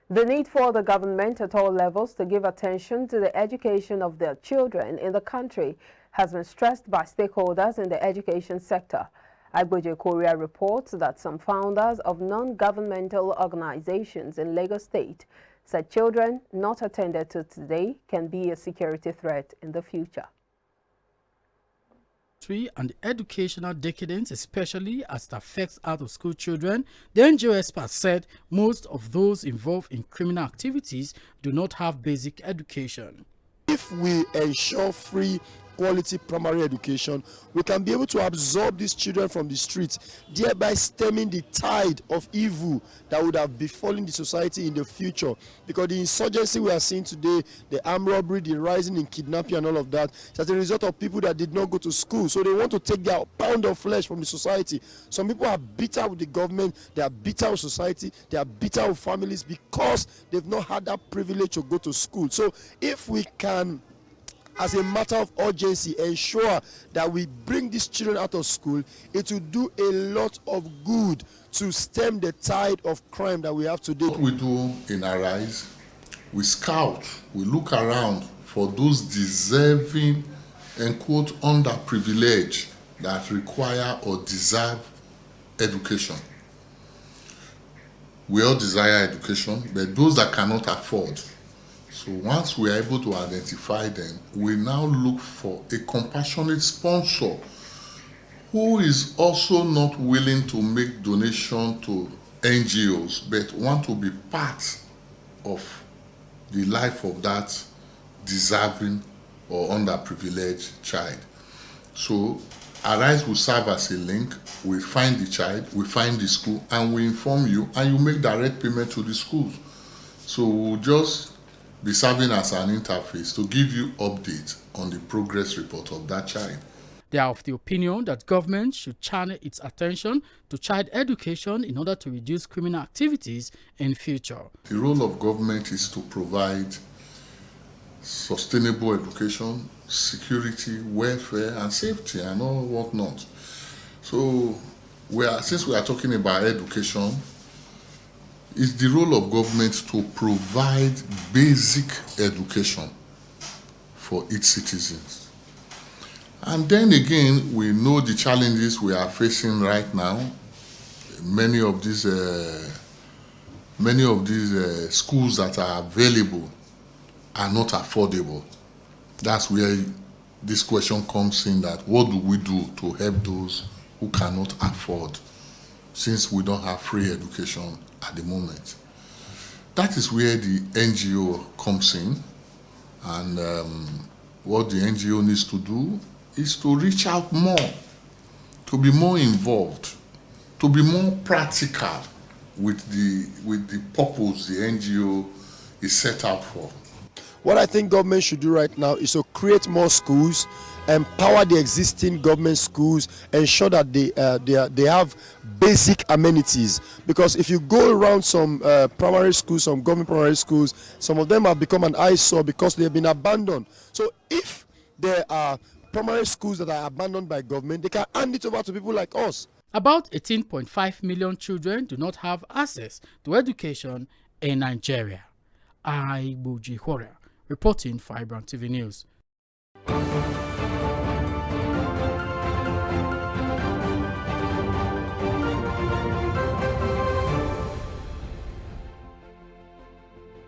The need for the government at all levels to give attention to the education of their children in the country has been stressed by stakeholders in the education sector. Agboje Korea reports that some founders of non-governmental organizations in Lagos State said children not attended to today can be a security threat in the future. And the educational decadence, especially as it affects out-of-school children, the NGO experts said most of those involved in criminal activities do not have basic education. If we ensure free quality primary education, we can be able to absorb these children from the streets, thereby stemming the tide of evil that would have befallen the society in the future. Because the insurgency we are seeing today, the armed robbery, the rising in kidnapping and all of that, is as a result of people that did not go to school. So they want to take their pound of flesh from the society. Some people are bitter with the government, they are bitter with society, they are bitter with families because they've not had that privilege to go to school. So if we can, as a matter of urgency, ensure that we bring these children out of school, it will do a lot of good to stem the tide of crime that we have today. What we do in Arise, we scout, we look around for those deserving and quote underprivileged that require or deserve education. We all desire education, but those that cannot afford. So once we are able to identify them, we now look for a compassionate sponsor who is also not willing to make donation to NGOs, but want to be part of the life of that deserving or underprivileged child. So Arise will serve as a link. We find the child, we find the school, and we inform you, and you make direct payment to the schools. So we'll just be serving as an interface to give you updates on the progress report of that child. They are of the opinion that government should channel its attention to child education in order to reduce criminal activities in future. The role of government is to provide sustainable education, security, welfare, and safety, and all whatnot. So, since we are talking about education, it's the role of government to provide basic education for its citizens. And then again, we know the challenges we are facing right now. Many of these schools that are available are not affordable. That's where this question comes in, that what do we do to help those who cannot afford, since we don't have free education at the moment. That is where the NGO comes in, and what the NGO needs to do is to reach out more, to be more involved, to be more practical with the purpose the NGO is set out for. What I think government should do right now is to create more schools, empower the existing government schools, ensure that they have basic amenities. Because if you go around some primary schools, some government primary schools, some of them have become an eyesore because they have been abandoned. So if there are primary schools that are abandoned by government, they can hand it over to people like us. About 18.5 million children do not have access to education in Nigeria. Agboje Korea reporting for iBrandTV News.